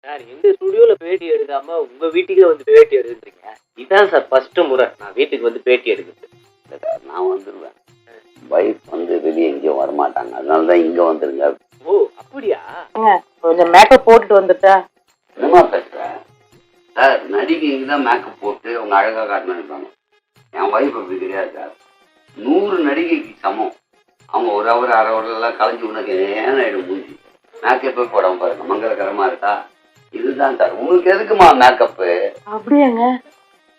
Sir எங்க ஸ்டுடியோல பேட்டி எடுக்காம உங்க வீட்டுக்கே வந்து பேட்டி எடுக்கிறீங்க. இதான் சார் ஃபர்ஸ்ட் முறை நான் வீட்டுக்கு வந்து பேட்டி எடுக்கிறது. இல்லை சார், நான் வந்துடுவேன். வைஃப் வந்து வெளியே எங்கேயும் வரமாட்டாங்க, அதனால தான் இங்கே வந்துருங்க. ஓ அப்படியா? கொஞ்சம் மேக்கப் போட்டுட்டு வந்துட்டா என்னமா பேசுகிறேன் சார்? நடிகை இங்கே தான் மேக்கப் போட்டு அவங்க அழகாக காட்டணும் நினைப்பாங்க. என் வைஃப் அப்படி கிடையாது சார். 100 நடிகைக்கு சமம். அவங்க ஒரு அவர் அரை அவரெல்லாம் கலைஞ்சி உனக்கு ஏன் ஆயிடும் மூஞ்சி. மேக்கப்பே போடாமல் பாருங்க, மங்களகரமாக இருக்கா? இதுதான் சார். உங்களுக்கு எதுக்குமா மேக்கப்பு? அப்படியாங்க?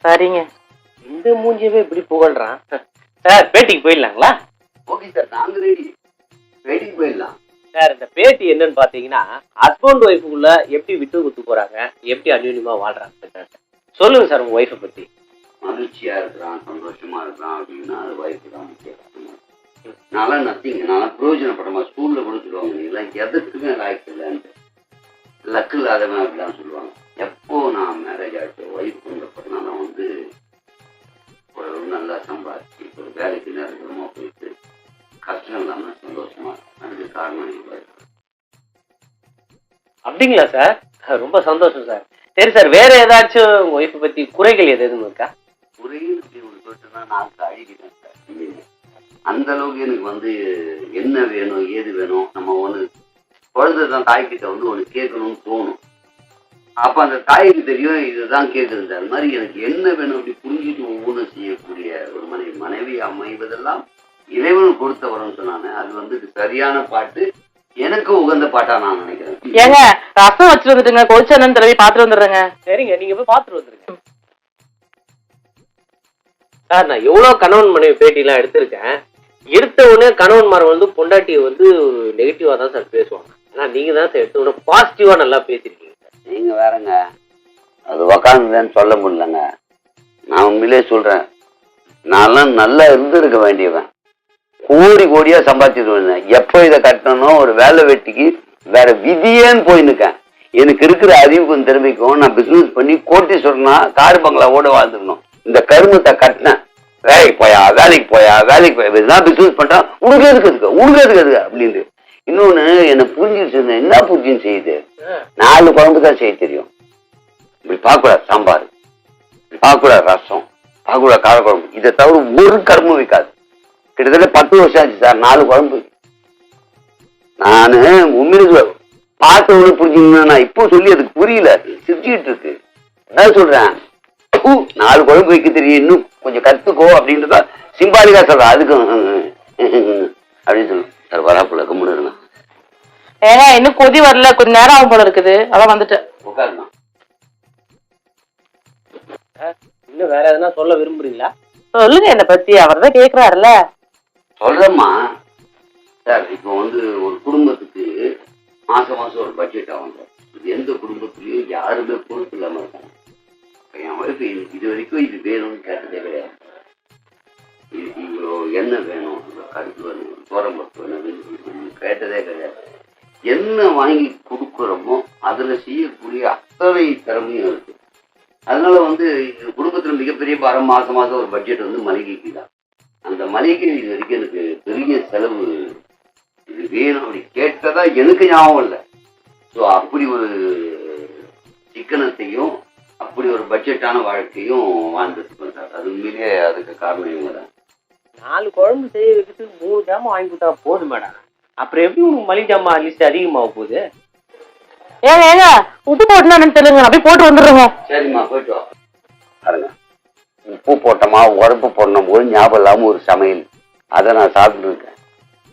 சரிங்க. இந்த மூஞ்சியவே இப்படி புகழ்றான். சார் பேட்டிக்கு போயிடலாங்களா? ஓகே சார், நாங்கள் ரெடி. ரெடி போயிடலாம் சார். இந்த பேட்டி என்னன்னு பாத்தீங்கன்னா ஹஸ்பண்ட் ஒய்ஃபுக்குள்ள எப்படி விட்டு கொடுத்து போறாங்க, எப்படி அந்யூன்யமா வாழ்றாங்க. சொல்லுங்க சார் உங்க ஒய்ஃபை பத்தி. மகிழ்ச்சியா இருக்கிறான், சந்தோஷமா இருக்கிறான் அப்படின்னா அது வைஃப் தான் முக்கியம். நல்லா நத்திங்க, நல்லா பிரயோஜனப்படமா. ஸ்கூல்ல கொடுத்துருவாங்க, நீங்களாம் எதுக்குமே லாய்க்கு இல்லைன்ட்டு. லக்கு இல்லாதவன் அப்படிலாம் சொல்லுவாங்க. எப்போ நான் மேரேஜ் ஆகிட்டு ஒய்ஃப் கொண்டப்படனா நான் வந்து ஒரு நல்லா சம்பாதிச்சு ஒரு வேலைக்கு நேரமா போயிட்டு கஷ்டம் இல்லாம சந்தோஷமா அதுக்கு காரணம் இல்லை. அப்படிங்களா சார்? ரொம்ப சந்தோஷம் சார். சரி சார், வேற ஏதாச்சும் உங்க ஒய்ஃபை பத்தி குறைகள் எதுவும் இருக்கா? குறைன்னு அப்படி ஒரு சொல்லிட்டுனா நான் அழுகிட்டேன் சார். அந்த அளவுக்கு எனக்கு வந்து என்ன வேணும் ஏது வேணும், நம்ம ஒன்று குழந்தைதான் தாய்கிட்ட வந்து ஒன்று கேட்கணும்னு தோணும். அப்போ அந்த தாய்க்கு தெரியும் இதுதான் கேட்குறது. அது மாதிரி எனக்கு என்ன வேணும் அப்படி புரிஞ்சுட்டு ஒவ்வொன்றும் செய்யக்கூடிய ஒரு மனைவி அமைவதெல்லாம் இறைவன் கொடுத்த வரும்னு சொன்னாங்க. அது வந்து சரியான பாட்டு, எனக்கு உகந்த பாட்டா நான் நினைக்கிறேன். ஏங்க ரசம் வச்சுட்டு வந்துட்டுங்க, கொதிச்சன்னு தடவை பாத்துட்டு வந்துடுறேங்க. சரிங்க, நீங்க போய் பாத்துட்டு வந்துருங்க. சார் நான் எவ்வளவு கணவன் மனைவி பேட்டி எல்லாம் எடுத்திருக்கேன். எடுத்த உடனே கணவன் மார் வந்து பொண்டாட்டியை வந்து ஒரு நெகட்டிவா தான் சார் பேசுவாங்க. ஆனா நீங்க தான் சார் எடுத்த உடனே பாசிட்டிவா நல்லா பேசிருக்கீங்க சார். நீங்க வேறங்க, அது உக்காந்துன்னு சொல்ல முடியலங்க. நான் உண்மையிலே சொல்றேன், நான்லாம் நல்லா இருந்திருக்க வேண்டியவன். கோடி கோடியா சம்பாதிச்சுட்டு வந்தேன். எப்போ இதை கட்டணும் ஒரு வேலை வெட்டிக்கு வேற விதியேன்னு போய் நிற்கேன். எனக்கு இருக்கிற அறிவுக்கும் திறமைக்கும் நான் பிசினஸ் பண்ணி கோட்டீஸ்வரனா கார் பங்களாவோட வாழ்ந்துக்கணும். இந்த கருமத்தை கட்டினேன். வேலைக்கு போயா வேலைக்கு போயா வேலைக்கு போயா இதுதான் பிசினஸ் பண்றான். உனக்கு எதுக்கு அப்படின்னு. இன்னொன்னு என்ன புரிஞ்சிச்சு, என்ன புரிஞ்சுன்னு செய்யுது, 4 குழம்பு தான் செய்ய தெரியும். இப்படி பார்க்கக்கூடாது சாம்பார், இப்படி பார்க்கக்கூடாது ரசம், பார்க்கக்கூடாது காரக்குழம்பு. இதை தவிர ஒரு கரும்பு வைக்காது. கிட்டத்தட்ட 10 வருஷம் ஆச்சு சார் 4 குழம்பு. நானு உண்மையில பார்த்த ஒண்ணு புரிஞ்சுங்கன்னா நான் இப்போ சொல்லி அதுக்கு புரியல, சிரிச்சுட்டு இருக்கு. அதான் சொல்றேன், 4 குழம்பு வைக்க தெரியும், இன்னும் கொஞ்சம் கத்துக்கோ அப்படின்றதா சிம்பாலிக்கா சொல்றேன். அதுக்கும் அப்படின்னு சொல்லு சார். வராப்புல கம்முன்னு ஏங்க இன்னும் கொதி வரல, கொஞ்ச நேரம் ஆகும் போல இருக்குது. அதான் வந்துட்டேன். உட்காருமா. இன்னும் வேற எதனா சொல்ல விரும்புறீங்களா? சொல்லுங்க, என்ன பத்தி அவர் தான் கேக்குறாருல்ல. சொல்றேம்மா சார். இப்போ வந்து ஒரு குடும்பத்துக்கு மாசம் ஒரு பட்ஜெட் ஆகும் சார். எந்த குடும்பத்துலயும் யாருமே பொறுப்பு இல்லாம இருக்காங்க. என் ஒய்ஃப் இது வரைக்கும் இது வேணும்னு கேட்டதே கிடையாது. இவ்வளோ என்ன வேணும், கருத்து வேணும், தோரம்பருப்பு வேணும் கேட்டதே கிடையாது. என்ன வாங்கி கொடுக்குறோமோ அதுல செய்யக்கூடிய அத்தனை திறமையும் இருக்கு. அதனால வந்து குடும்பத்துல மிகப்பெரிய பாரம் மாசம் ஒரு பட்ஜெட் வந்து மளிகைக்கு தான். அந்த மளிகை இது வரைக்கும் எனக்கு பெரிய செலவு, இது வேணும் அப்படி கேட்டதா எனக்கு ஞாபகம் இல்லை. ஸோ அப்படி ஒரு சிக்கனத்தையும் அப்படி ஒரு பட்ஜெட்டான வாழ்க்கையும் வாழ்ந்துட்டு சார். அது உண்மையிலேயே அதுக்கு காரணம் இவங்க தான். 4 குழம்பு செய்ய வைக்கிறதுக்கு 3 ஜாமான் வாங்கி கொடுத்தா போதும் மேடம். அப்புறம் எப்படி உங்களுக்கு மளிகை ஜாமான் லிஸ்ட் அதிகமாக போகுது? ஏங்க உப்பு போட்டுனா தெலுங்கு அப்படியே போட்டு வந்துடுறோங்க. சரிம்மா, போயிட்டு வா. பாருங்க, உப்பு போட்டோமா உரப்பு போடணும் போது ஞாபகம் இல்லாம ஒரு சமையல் அதை நான் சாப்பிட்டு இருக்கேன்.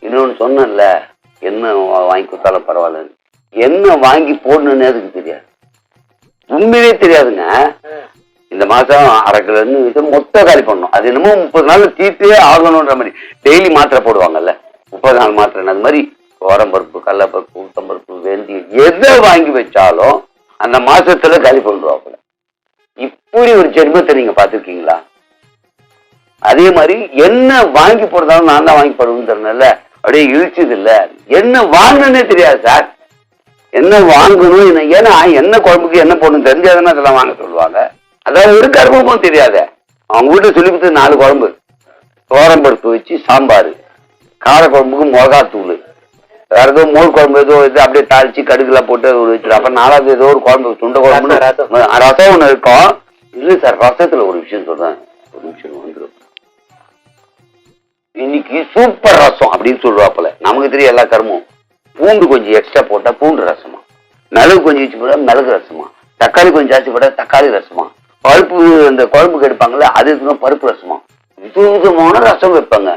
இன்னொன்னு சொன்னேன்ல, என்ன வாங்கி கொடுத்தாலும் பரவாயில்லன்னு. என்ன வாங்கி போடணும்னு அதுக்கு தெரியாது, உண்மையிலே தெரியாதுங்க. இந்த மாசம் 1/2 கிலோ மொத்த காலி பண்ணணும். அது என்னமோ 30 நாள் தீர்த்தே ஆகணும்ன்ற மாதிரி டெய்லி மாத்திரை போடுவாங்கல்ல, 30 நாள் மாத்திரை. அது மாதிரி ஓரம்பருப்பு, கடலப்பருப்பு, உளுத்தம்பருப்பு, வெந்தயம் எதை வாங்கி வச்சாலும் அந்த மாசத்துல காலி பண்ணுவாங்க. இப்படி ஒரு ஜென்மத்தை நீங்க பாத்துருக்கீங்களா? அதே மாதிரி என்ன வாங்கி போடுறதாலும் நான் தான் வாங்கி போடுவேன்னு தெரியல, அப்படியே இழிச்சது இல்ல. என்ன வாங்கணுன்னே தெரியாது சார். என்ன வாங்கணும் என்ன, ஏன்னா என்ன குழம்புக்கு என்ன போடணும் தெரிஞ்சாதானே அதெல்லாம் வாங்க சொல்லுவாங்க. அதாவது ஒரு கருமமும் தெரியாத அவங்க வீட்டுல சொல்லி கொடுத்து 4 குழம்பு, தோரம்பருப்பு வச்சு சாம்பார், கார குழம்புக்கு மிளகாத்தூள், வேற ஏதோ மோர் குழம்பு ஏதோ இது அப்படியே தாளிச்சு கடுகுலாம் போட்டு வச்சிடும். அப்புறம் 4வது ஏதோ ஒரு குழம்பு சுண்ட குழம்பு ரசம் ஒண்ணு இருக்கும். இல்ல சார், ரசத்துல ஒரு விஷயம் சொல்றேன், ஒரு நிமிஷம் வந்துடும். இன்னைக்கு சூப்பர் ரசம் அப்படின்னு சொல்லுவாப்புல. நமக்கு தெரியும் எல்லா கருமும். பூண்டு கொஞ்சம் எக்ஸ்ட்ரா போட்டா பூண்டு ரசமா, மிளகு கொஞ்சம் வச்சு போட்டா மிளகு ரசமா, தக்காளி கொஞ்சம் ஜாஸ்தி போட்டா தக்காளி ரசமா, பருப்பு இந்த குழம்புக்கு எடுப்பாங்கல்ல அது எதுனா பருப்பு ரசமா, விதவிதமான ரசம் வைப்பாங்க.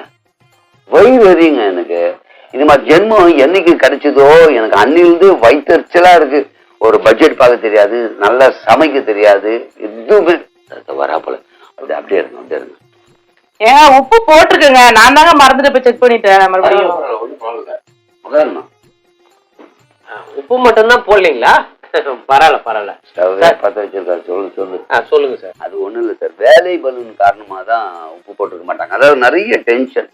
வயிறு வரிங்க எனக்கு. இது மாதிரி ஜென்மம் என்னைக்கு கிடைச்சதோ எனக்கு அன்னிலிருந்து வயிற்றுச்சலா இருக்கு. ஒரு பட்ஜெட் பார்க்க தெரியாது, நல்லா சமைக்க தெரியாது, எதுவுமே வராப்பல. அப்படியே இருங்க, அப்படியே இருங்க. ஏங்க உப்பு போட்டிருக்குங்க, நான் தாங்க மறந்துட்டு போய் செக் பண்ணிட்டேன். மறுபடியும் உப்பு மட்டும் தான் போடலீங்களா? பரவாயில்ல. பத்த வச்சிருக்காரு. சொல்லுங்க சார். அது ஒண்ணும் இல்லை சார், வேலை பலூன் காரணமா தான் உப்பு போட்டுக்க மாட்டாங்க. அதாவது நிறைய டென்ஷன்,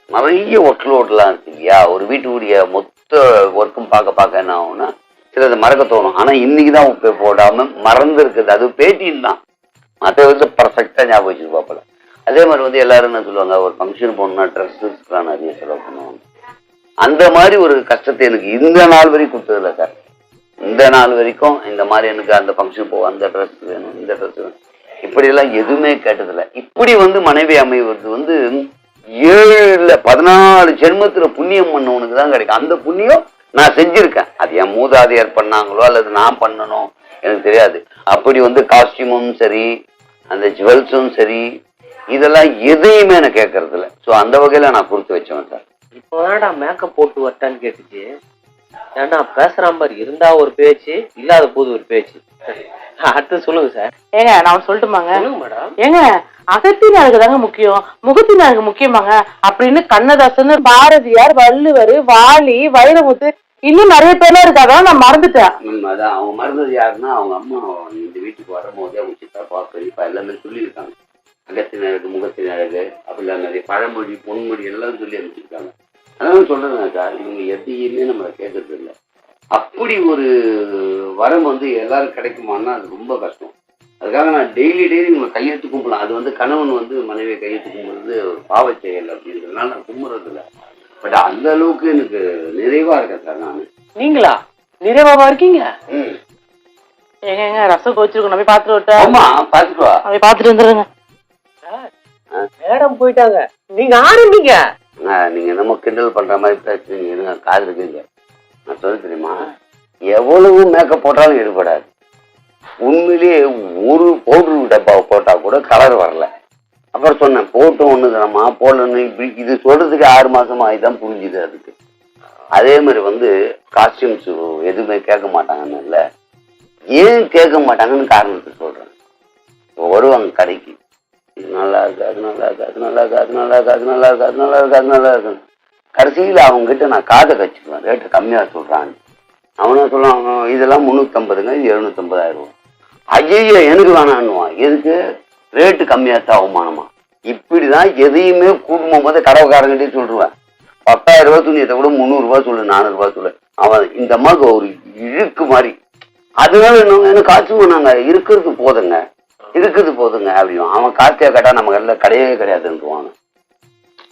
நிறைய ஒர்க்லோட்லாம் இருக்கு இல்லையா. ஒரு வீட்டுடைய மொத்த ஒர்க்கும் பார்க்க என்ன ஆகும்னா சிலது மறக்க தோணும். ஆனா இன்னைக்குதான் உப்பு போடாம மறந்து இருக்குது. அது பேட்டின்னு தான், மற்ற வந்து பர்ஃபெக்டா ஞாபகம் வச்சிருப்பாப்பல. அதே மாதிரி எல்லாரும் என்ன சொல்லுவாங்க, ஒரு ஃபங்க்ஷன் போகணும்னா ட்ரெஸ்ஸுக்குலாம் நிறைய செலவு பண்ணுவாங்க. அந்த மாதிரி ஒரு கஷ்டத்தை எனக்கு இந்த நாள் வரைக்கும் கொடுத்ததில்ல சார். இந்த நாள் வரைக்கும் இந்த மாதிரி எனக்கு அந்த ஃபங்க்ஷன் போக அந்த ட்ரெஸ் வேணும், இந்த ட்ரெஸ் வேணும், இப்படியெல்லாம் எதுவுமே கேட்டதில்லை. இப்படி மனைவி அமைவது 7 14 ஜென்மத்துல புண்ணியம் பண்ணவனுக்கு தான் கிடைக்கும். அந்த புண்ணியம் நான் செஞ்சிருக்கேன். அது என் மூதாதையர் பண்ணாங்களோ அல்லது நான் பண்ணணும் எனக்கு தெரியாது. அப்படி காஸ்டியூமும் சரி, அந்த ஜுவல்ஸும் சரி, இதெல்லாம் எதையுமே நான் கேட்கறது இல்லை. ஸோ அந்த வகையில நான் கொடுத்து வச்சேன் சார். இப்போ வேணா மேக்கப் போட்டு வரட்டான்னு கேட்டுச்சு. ஏன்னா பேசுறான் பாரு, இருந்தா ஒரு பேச்சு, இல்லாத போது ஒரு பேச்சு. அடுத்து சொல்லுங்க சார். ஏங்க நான் சொல்லட்டுமாங்க? சொல்லுங்க மேடம். ஏங்க அகத்தின் அழகு தாங்க முக்கியம், முகத்தின் அழகு முக்கியமாங்க அப்படின்னு கண்ணதாசன், பாரதியார், வள்ளுவர், வாலி, வைரமுத்து, இன்னும் நிறைய பேர்லாம் இருக்காதான் நான் மறந்துட்டேன். அதான் அவங்க மறந்தது யாருன்னா அவங்க அம்மா இந்த வீட்டுக்கு வரும்போதே அவங்க சித்தப்பா பெரியப்பா எல்லாமே சொல்லியிருக்காங்க. அகத்தின் அழகு, முகத்தின் அழகு, அப்படிலாம் நிறைய பழமொழி, பொன்மொழி எல்லாம் சொல்லி அனுப்பிச்சிருக்காங்க. அதனால சொல்றேன் சார், இவங்க எதையுமே நம்ம கேட்கறது இல்லை. அப்படி ஒரு வரம் எல்லாரும் கிடைக்குமான்னா அது ரொம்ப கஷ்டம். அதுக்காக நான் டெய்லி நம்ம கையெழுத்து கும்பலாம். அது கணவன் மனைவியை கையெழுத்து கும்புறது ஒரு பாவ செயல் அப்படின்றதுனால நான் கும்புறது இல்லை. பட் அந்த அளவுக்கு எனக்கு நிறைவா இருக்கேன் சார். நான் நீங்களா நிறைவாவா இருக்கீங்க? ஏங்க ரசம் கோச்சிருக்கோம், போய் பாத்துட்டு விட்டா. ஆமா பாத்துட்டு வா, போய் பாத்துட்டு வந்துருங்க. மேடம் போயிட்டாங்க, நீங்க ஆரம்பிங்க. நீங்க என்னமோ கிண்டல் பண்ற மாதிரி பேசுறீங்க, காது இருக்குங்க. நான் சொல்ல தெரியுமா, எவ்வளவு மேக்கப் போட்டாலும் ஈடுபடாது. உண்மையிலேயே ஒரு பவுடர் டப்பாவை போட்டா கூட கலர் வரல. அப்புறம் சொன்னேன் போட்டும் ஒண்ணுதானம்மா போடலன்னு. இப்படி இது சொல்றதுக்கு 6 மாசமா இதுதான் புரிஞ்சுது. அதுக்கு அதே மாதிரி காஸ்டியூம்ஸ் எதுவுமே கேட்க மாட்டாங்கன்னு இல்லை. ஏன் கேட்க மாட்டாங்கன்னு காரணத்தை சொல்றேன். வருவாங்க கடைக்கு, இது நல்லா இருக்கு, அது நல்லா இருக்கு, அது நல்லா இருக்கு, அது நல்லா இருக்கு, அது நல்லா இருக்கு, அது நல்லா இருக்கு, அது நல்லா இருக்கு. கடைசியில் அவங்க கிட்ட நான் காதை கச்சிக்குவேன், ரேட்டு கம்மியா சொல்றான்னு. அவனா சொல்லுவான், இதெல்லாம் 350ங்க, இது 750,000. ஐயோ எனக்கு வேணான்னுவான். எதுக்கு? ரேட்டு கம்மியாத்தான் அவமானமா. இப்படிதான் எதையுமே குடும்பம் கடவுக்காரங்கிட்டே சொல்லுவேன். 10,000 ரூபாய் துணியத்தை கூட 300 ரூபாய் சொல்லு, 400 ரூபாய் சொல்லு. அவன் இந்த அம்மாவுக்கு ஒரு இழுக்கு மாதிரி. அதனால எனக்கு காசு பண்ணாங்க, இருக்கிறது போதுங்க அப்படின்னு. அவன் காசியா கேட்டா நம்ம எல்லாம் கிடையவே கிடையாதுன்றுவாங்க.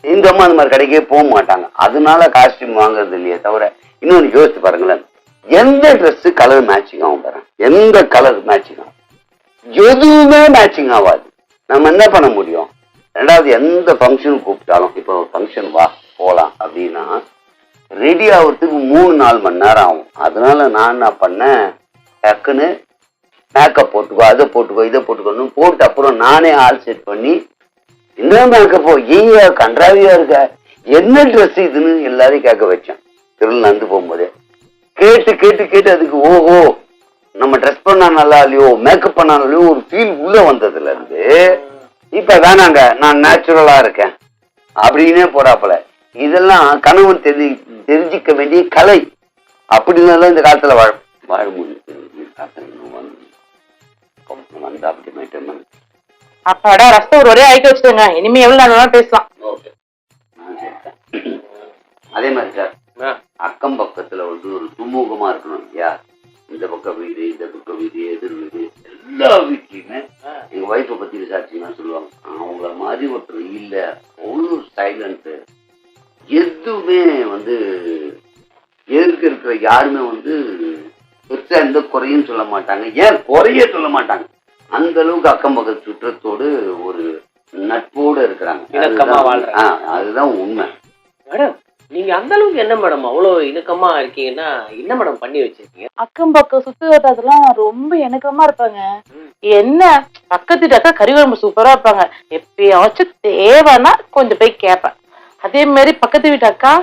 இந்த அம்மா அந்த மாதிரி கடைக்கே போக மாட்டாங்க. அதனால காஸ்டியூம் வாங்குறது இல்லையே தவிர. இன்னொன்னு யோசிச்சு பாருங்களேன், எந்த ட்ரெஸ் கலர் மேட்சிங் ஆகும் பாருங்க, எந்த கலர் மேட்சிங் ஆகும்? எதுவுமே மேட்சிங் ஆகாது. நம்ம என்ன பண்ண முடியும்? ரெண்டாவது, எந்த ஃபங்க்ஷன் கூப்பிட்டாலும், இப்போ ஃபங்க்ஷன் வா போலாம் அப்படின்னா ரெடி ஆகுறதுக்கு 3-4 மணி நேரம் ஆகும். அதனால நான் என்ன பண்ணேன், டக்குன்னு மேக்கப் போட்டுக்கோ, அதை போட்டுக்கோ, இதை போட்டுக்கோன்னு போட்டு அப்புறம் நானே ஆள் செட் பண்ணி, என்ன மேக்கப்போ ஏயா கன்றாவியா இருக்க, என்ன ட்ரெஸ் இதுன்னு எல்லாரையும் கேட்க வச்சேன். திருள் நடந்து போகும்போதே கேட்டு கேட்டு கேட்டு அதுக்கு ஓஹோ நம்ம ட்ரெஸ் பண்ணா நல்லா இல்லையோ, மேக்கப் பண்ணா இல்லையோ ஒரு ஃபீல் உள்ள வந்ததுல இருந்து இப்ப வேணாங்க நான் நேச்சுரலா இருக்கேன் அப்படின்னே போறாப்பல. இதெல்லாம் கணவன் தெரிஞ்சிக்க வேண்டிய கலை. அப்படின்னால இந்த காலத்துல வாழ முடியும். அப்பாடா ரசம் ஒரு ஒரே ஐக்க வச்சுட்டேங்க. இனிமே எவ்வளவு நேரம் பேசலாம். அதே மாதிரி சார், அக்கம் பக்கத்துல ஒரு சுமூகமா இருக்கணும் இல்லையா. இந்த பக்கம் வீடு, இந்த பக்கம் வீடு, எதிர் வீடு, எல்லா வீட்லயுமே எங்க ஒய்ஃபை பத்தி விசாரிச்சீங்கன்னா சொல்லுவாங்க, அவங்கள மாதிரி ஒருத்தர் இல்ல, அவ்வளோ சைலண்ட், எதுவுமே யாருமே வந்து பெருசா எந்த குறையும் சொல்ல மாட்டாங்க, ஏன் குறைய சொல்ல மாட்டாங்க. அந்த அளவுக்கு அக்கம் பக்கத்து சுற்றத்தோடு ஒரு நட்போடு இருக்கிறாங்க. இணக்கமா வாழ்றாங்க. அதுதான் உண்மை. மேடம் நீங்க அந்த அளவுக்கு என்ன மேடம் அவ்வளவு இணக்கமா இருக்கீங்கன்னா என்ன மேடம் பண்ணி வச்சிருக்கீங்க? அக்கம் பக்கம் சுத்து வட்டாரத்துலாம் ரொம்ப இணக்கமா இருப்பாங்க. என்ன பக்கத்து அக்கா கறி குழம்பு சூப்பரா வைப்பாங்க, எப்பயாச்சும் தேவைன்னா கொஞ்சம் போய் கேட்பேன். அதே மாதிரி பக்கத்து வீட்டு அக்கா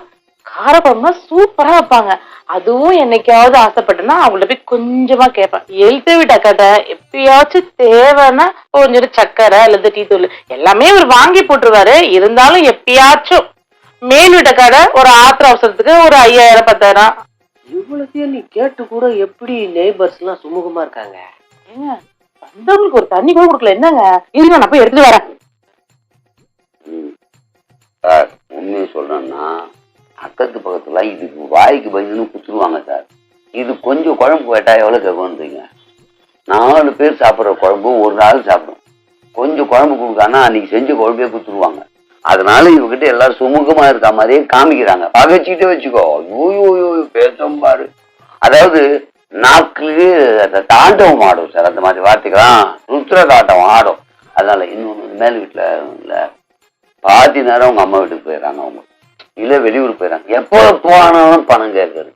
கார குழம்புனா சூப்பரா வைப்பாங்க, அதுவும் என்னைக்காவது ஆசைப்பட்டேன்னா அவங்கள்ட்ட போய் கொஞ்சமா கேட்பேன். எழுத்து வீட்டு அக்காட்ட எப்பயாச்சும் தேவைன்னா கொஞ்சம் சக்கரை அல்லது டீ தூள் எல்லாமே அவர் வாங்கி போட்டுருவாரு. இருந்தாலும் எப்பயாச்சும் மேல் வீட்டு அக்காட ஒரு ஆத்திர அவசரத்துக்கு ஒரு 5000 10,000. இவ்வளத்தையும் நீ கேட்டு கூட எப்படி நெய்பர்ஸ் எல்லாம் சுமூகமா இருக்காங்க? ஏங்க வந்தவங்களுக்கு ஒரு தண்ணி கூட கொடுக்கல, என்னங்க இருங்க நான் போய் எடுத்து வரேன். சார் உண்மையை சொல்றேன்னா அக்கத்து பக்கத்துல இதுக்கு வாய்க்கு பயந்துன்னு குத்துருவாங்க சார். இது கொஞ்சம் குழம்பு கேட்டா எவ்வளவு கேட்குறீங்க? 4 பேர் சாப்பிட்ற குழம்பு ஒரு நாள் சாப்பிடும். கொஞ்சம் குழம்பு கொடுக்கானா அன்னைக்கு செஞ்ச குழம்பே குத்துருவாங்க. அதனால இவகிட்ட எல்லாரும் சுமூகமா இருக்க மாதிரியே காமிக்கிறாங்க. பகைச்சிட்டே வச்சுக்கோ, யூ பேசும் பாரு. அதாவது நாக்கு அந்த தாண்டவம் ஆடும் சார், அந்த மாதிரி வார்த்தைகளாம் ருத்ர தாண்டவம் ஆடும். அதனால இன்னொன்று மேல் வீட்டுல இல்ல பாதி நேரம் அவங்க அம்மா வீட்டுக்கு போயிடறாங்க, அவங்க இல்ல வெளியூர் போயிடறாங்க. எப்போ போனாலும் பணம் கேட்கறது,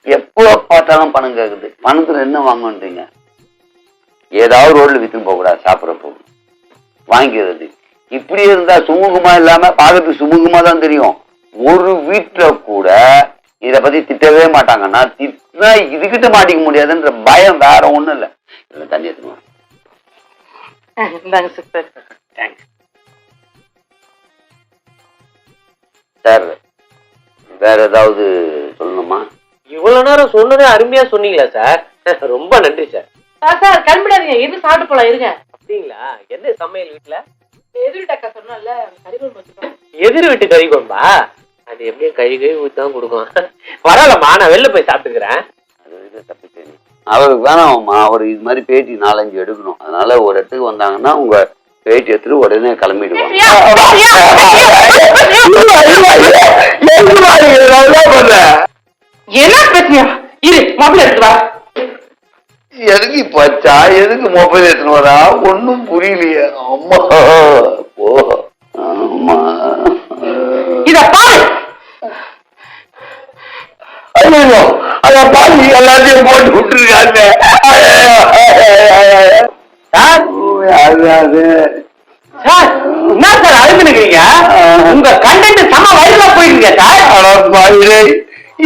எப்போ பார்த்தாலும் பணம் கேட்குது. பணத்துல என்ன வாங்கன்றீங்க? ஏதாவது ரோட்ல வித்துன்னு போக கூடாது, சாப்பிட்றப்போ வாங்கிக்கிறது. இப்படி இருந்தா சுமூகமா இல்லாம பார்க்கறதுக்கு சுமூகமா தான் தெரியும். ஒரு வீட்டுல கூட இத பத்தி திட்டவே மாட்டாங்கன்னா திட்டினா இதுகிட்ட மாட்டிக்க முடியாதுன்ற பயம் வேற ஒண்ணும் இல்ல. இதுல தண்ணி எடுத்துக்கணும். சார் வேற ஏதாவது சொல்லணுமா? இவ்வளவு நேரம் சொன்னதே அருமையா சொன்னீங்களா சார்? ரொம்ப நன்றி சார். சார் கிளம்பிடாதீங்க, எது சாப்பிட்டு போலாம் இருங்க. அப்படிங்களா? என்ன சமையல் வீட்டுல? எதிர்விட்ட அக்கா சொன்னால கறி குழம்பு வச்சுக்கோங்க. எதிர் வீட்டு கறி குழம்பா? அது எப்படியும் கழுவி ஊத்தான் கொடுக்கும். பரவாயில்லம்மா, நான் வெளில போய் சாப்பிட்டுக்கிறேன். அவருக்கு வேணாம்மா, அவர் இது மாதிரி பேட்டி 4-5 எடுக்கணும். அதனால ஒரு இடத்துக்கு வந்தாங்கன்னா உங்க பேட்டி எடுத்துட்டு உடனே கிளம்பிடுவாங்க. என்ன பிரச்சனையா? இரு மொபைல் எடுத்து வா. எதுக்கு பச்சா, எதுக்கு மொபைல் எடுத்துன்னு வரா? ஒன்னும் புரியலையே. அம்மா ஓ ஆமா இத பாரு. ஐயோ அத பாரு, எல்லாத்தையும் போட்டு விட்டுருக்காங்க. சார் என்ன சார் அழுதுனுக்கிறீங்க? உங்க கண்டென்ட் சம வயசுல போயிருக்கீங்க சார்.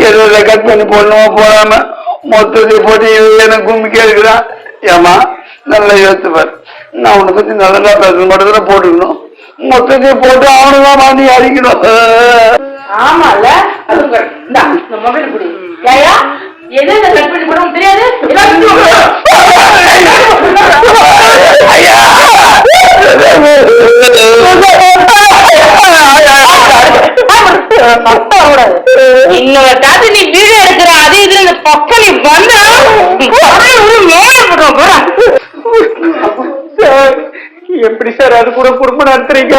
எதுல கட் பண்ணி போடணுமா போடாம மொத்தத்தை போட்டு எனக்கு கும்பிக்க இருக்கிறான். ஏமா நல்லா யோசிச்சுப்பார், நான் உன்னை பத்தி நல்லா பேச மட்டும் போட்டுக்கணும். மொத்தத்தை போட்டு அவனுதான் மாட்டி அடிக்கணும். ஆமால மொபைல் குடி. எதை கட் பண்ணி போட தெரியாது. இன்னொரு தாத்து நீ வீடியோ எடுக்கிற அதே இதுல இந்த பக்கம் நீ வந்தா எப்படி சார் அது கூட குடும்பம் நடத்துறீங்க?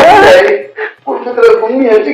குடும்பத்துல கும்மி வச்சு